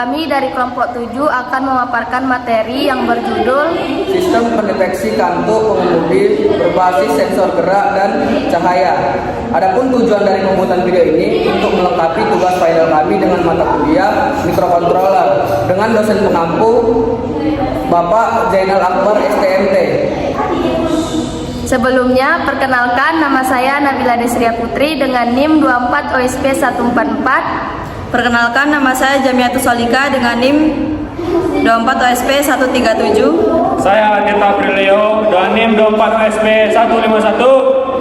Kami dari kelompok 7 akan memaparkan materi yang berjudul Sistem pendeteksi kantuk pengemudi berbasis sensor gerak dan cahaya. Adapun tujuan dari pembuatan video ini untuk melengkapi tugas final kami dengan mata kuliah mikrokontroler dengan dosen pengampu Bapak Zainal Akbar STMT. Sebelumnya, perkenalkan nama saya Nabila Desria Putri dengan NIM 24 OSP 144. Perkenalkan, nama saya Jamiatus Solika dengan NIM 24 OSP 137. Saya Anita Prilio dengan NIM 24 OSP 151.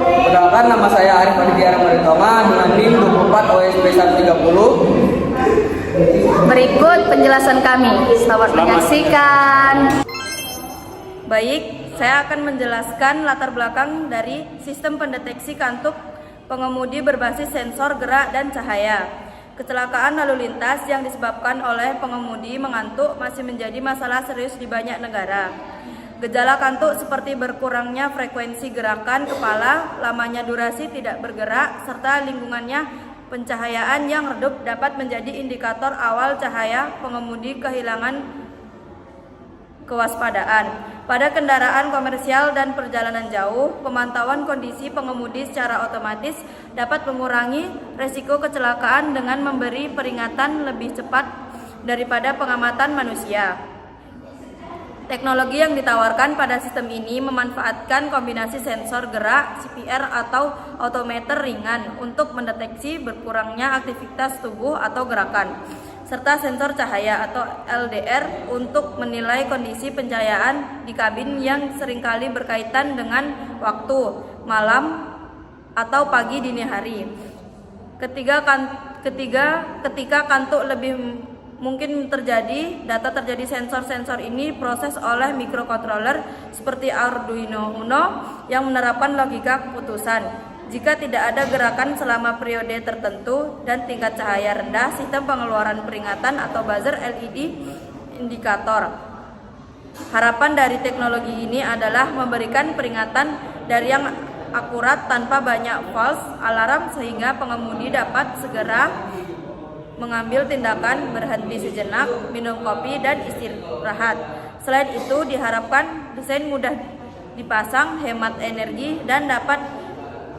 Perkenalkan, nama saya Arif Aditya Maritonga dengan NIM 24 OSP 130. Berikut penjelasan kami. Selamat menyaksikan. Baik, saya akan menjelaskan latar belakang dari sistem pendeteksi kantuk pengemudi berbasis sensor gerak dan cahaya. Kecelakaan lalu lintas yang disebabkan oleh pengemudi mengantuk masih menjadi masalah serius di banyak negara. Gejala kantuk seperti berkurangnya frekuensi gerakan kepala, lamanya durasi tidak bergerak, serta lingkungannya pencahayaan yang redup dapat menjadi indikator awal cahaya pengemudi kehilangan kewaspadaan. Pada kendaraan komersial dan perjalanan jauh, pemantauan kondisi pengemudi secara otomatis dapat mengurangi resiko kecelakaan dengan memberi peringatan lebih cepat daripada pengamatan manusia. Teknologi yang ditawarkan pada sistem ini memanfaatkan kombinasi sensor gerak, CPR atau odometer ringan untuk mendeteksi berkurangnya aktivitas tubuh atau gerakan, serta sensor cahaya atau LDR untuk menilai kondisi pencahayaan di kabin yang seringkali berkaitan dengan waktu, malam, atau pagi dini hari. Ketika kantuk lebih mungkin terjadi, data terjadi sensor-sensor ini proses oleh mikrokontroler seperti Arduino Uno yang menerapkan logika keputusan. Jika tidak ada gerakan selama periode tertentu dan tingkat cahaya rendah, sistem pengeluaran peringatan atau buzzer LED indikator. Harapan dari teknologi ini adalah memberikan peringatan dari yang akurat tanpa banyak false alarm sehingga pengemudi dapat segera mengambil tindakan berhenti sejenak, minum kopi, dan istirahat. Selain itu, diharapkan desain mudah dipasang, hemat energi, dan dapat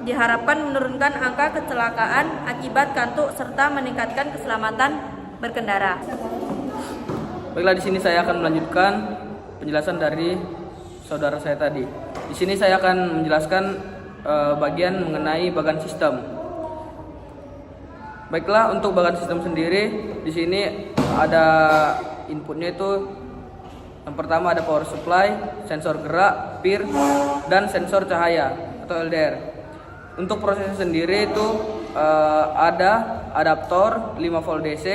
diharapkan menurunkan angka kecelakaan akibat kantuk serta meningkatkan keselamatan berkendara. Baiklah, di sini saya akan melanjutkan penjelasan dari saudara saya tadi. Di sini saya akan menjelaskan bagian mengenai bagan sistem. Baiklah, untuk bagan sistem sendiri di sini ada inputnya itu yang pertama ada power supply, sensor gerak, PIR, dan sensor cahaya atau LDR. Untuk prosesnya sendiri itu ada adaptor 5 volt DC,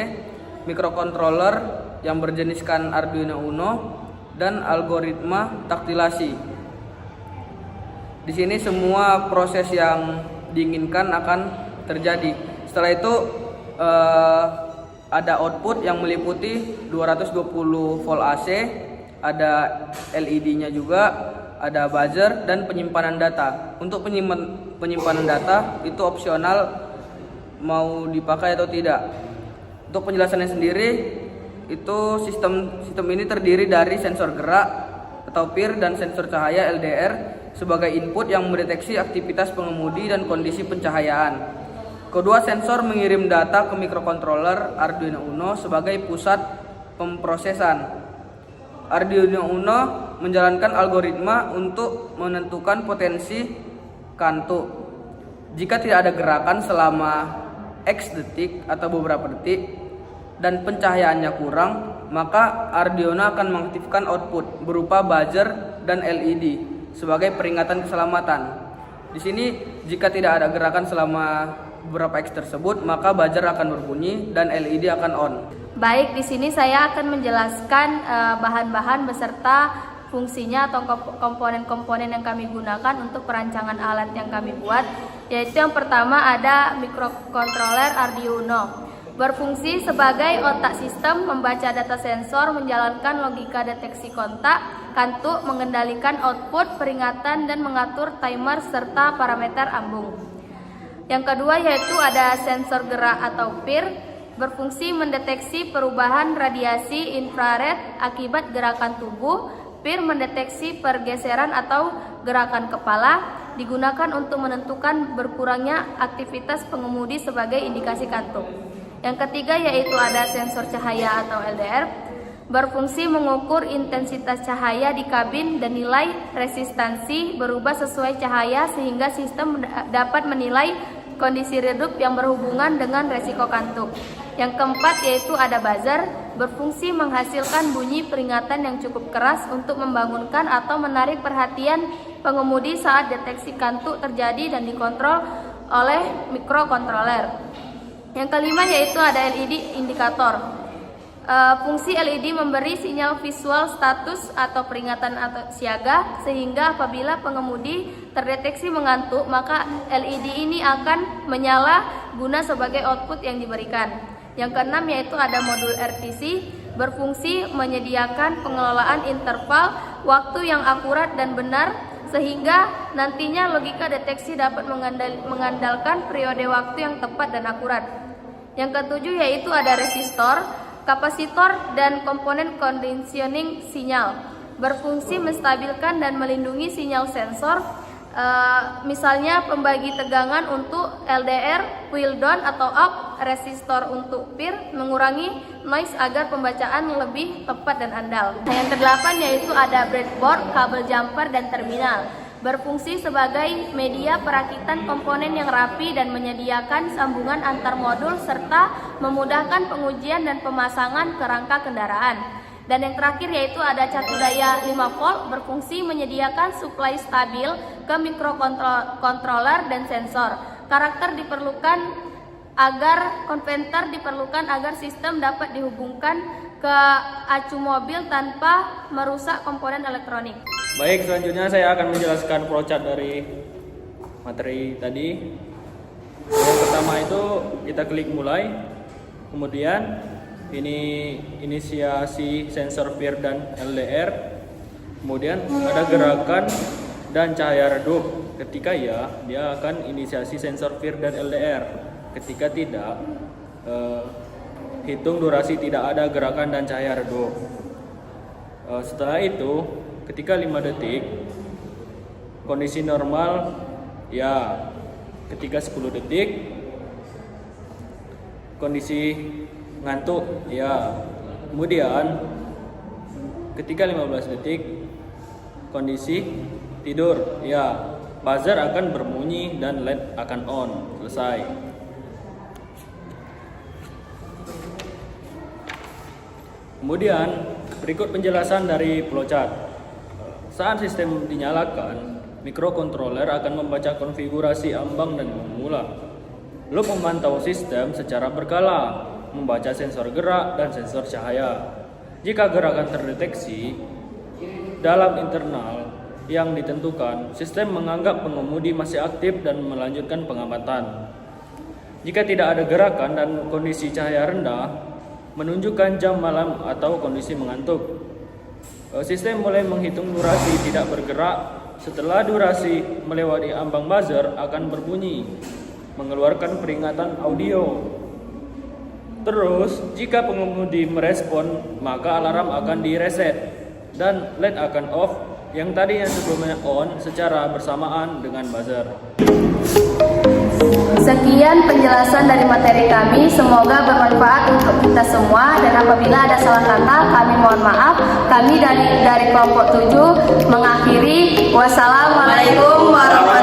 mikrokontroler yang berjeniskan Arduino Uno, dan algoritma taktilasi. Di sini semua proses yang diinginkan akan terjadi. Setelah itu ada output yang meliputi 220 volt AC, ada LED-nya juga, ada buzzer, dan penyimpanan data. Untuk penyimpanan data itu opsional mau dipakai atau tidak. Untuk penjelasannya sendiri, itu sistem ini terdiri dari sensor gerak atau PIR dan sensor cahaya LDR sebagai input yang mendeteksi aktivitas pengemudi dan kondisi pencahayaan. Kedua sensor mengirim data ke mikrokontroler Arduino Uno sebagai pusat pemrosesan. Arduino Uno menjalankan algoritma untuk menentukan potensi kantuk. Jika tidak ada gerakan selama X detik atau beberapa detik dan pencahayaannya kurang, maka Arduino akan mengaktifkan output berupa buzzer dan LED sebagai peringatan keselamatan. Di sini jika tidak ada gerakan selama beberapa X tersebut, maka buzzer akan berbunyi dan LED akan on. Baik, di sini saya akan menjelaskan bahan-bahan beserta fungsinya atau komponen-komponen yang kami gunakan untuk perancangan alat yang kami buat. Yaitu yang pertama ada mikrokontroler Arduino. Berfungsi sebagai otak sistem, membaca data sensor, menjalankan logika deteksi kontak, kantuk, mengendalikan output, peringatan, dan mengatur timer serta parameter ambung. Yang kedua yaitu ada sensor gerak atau PIR. berfungsi mendeteksi perubahan radiasi infrared akibat gerakan tubuh. PIR mendeteksi pergeseran atau gerakan kepala, digunakan untuk menentukan berkurangnya aktivitas pengemudi sebagai indikasi kantuk. Yang ketiga yaitu ada sensor cahaya atau LDR, berfungsi mengukur intensitas cahaya di kabin dan nilai resistansi berubah sesuai cahaya sehingga sistem dapat menilai kondisi redup yang berhubungan dengan resiko kantuk. Yang keempat yaitu ada buzzer, berfungsi menghasilkan bunyi peringatan yang cukup keras untuk membangunkan atau menarik perhatian pengemudi saat deteksi kantuk terjadi dan dikontrol oleh mikrokontroler. Yang kelima yaitu ada LED indikator. Fungsi LED memberi sinyal visual status atau peringatan atau siaga sehingga apabila pengemudi terdeteksi mengantuk maka LED ini akan menyala guna sebagai output yang diberikan. Yang keenam yaitu ada modul RTC, berfungsi menyediakan pengelolaan interval waktu yang akurat dan benar sehingga nantinya logika deteksi dapat mengandalkan periode waktu yang tepat dan akurat. Yang ketujuh yaitu ada resistor, kapasitor, dan komponen conditioning sinyal, berfungsi menstabilkan dan melindungi sinyal sensor, misalnya pembagi tegangan untuk LDR, wheel down atau up, resistor untuk PIR, mengurangi noise agar pembacaan lebih tepat dan andal. Yang kedelapan yaitu ada breadboard, kabel jumper, dan terminal, berfungsi sebagai media perakitan komponen yang rapi dan menyediakan sambungan antar modul serta memudahkan pengujian dan pemasangan kerangka kendaraan. Dan yang terakhir yaitu ada catu daya 5 volt, berfungsi menyediakan suplai stabil ke mikrokontroler dan sensor. Karakter diperlukan agar konverter diperlukan agar sistem dapat dihubungkan ke acu mobil tanpa merusak komponen elektronik. Baik, selanjutnya saya akan menjelaskan flowchart dari materi tadi. Yang pertama itu kita klik mulai, kemudian ini inisiasi sensor PIR dan LDR, kemudian ada gerakan dan cahaya redup. Ketika ya, dia akan inisiasi sensor PIR dan LDR. Ketika tidak, hitung durasi tidak ada gerakan dan cahaya redup. Setelah itu, ketika 5 detik, kondisi normal ya. Ketika 10 detik, kondisi ngantuk ya. Kemudian ketika 15 detik kondisi tidur ya. Buzzer akan berbunyi dan LED akan on. Selesai. Kemudian berikut penjelasan dari flowchart. Saat sistem dinyalakan, mikrokontroler akan membaca konfigurasi ambang dan memula. Loop memantau sistem secara berkala, membaca sensor gerak dan sensor cahaya. Jika gerakan terdeteksi dalam internal yang ditentukan, sistem menganggap pengemudi masih aktif dan melanjutkan pengamatan. Jika tidak ada gerakan dan kondisi cahaya rendah, menunjukkan jam malam atau kondisi mengantuk. Sistem mulai menghitung durasi tidak bergerak. Setelah durasi melewati ambang buzzer akan berbunyi, mengeluarkan peringatan audio. Terus, jika pengemudi merespon, maka alarm akan direset dan LED akan off yang tadinya sebelumnya on secara bersamaan dengan buzzer. Sekian penjelasan dari materi kami, semoga bermanfaat untuk kita semua dan apabila ada salah kata kami mohon maaf. Kami dari kelompok 7 mengakhiri. Wassalamualaikum warahmatullahi wabarakatuh.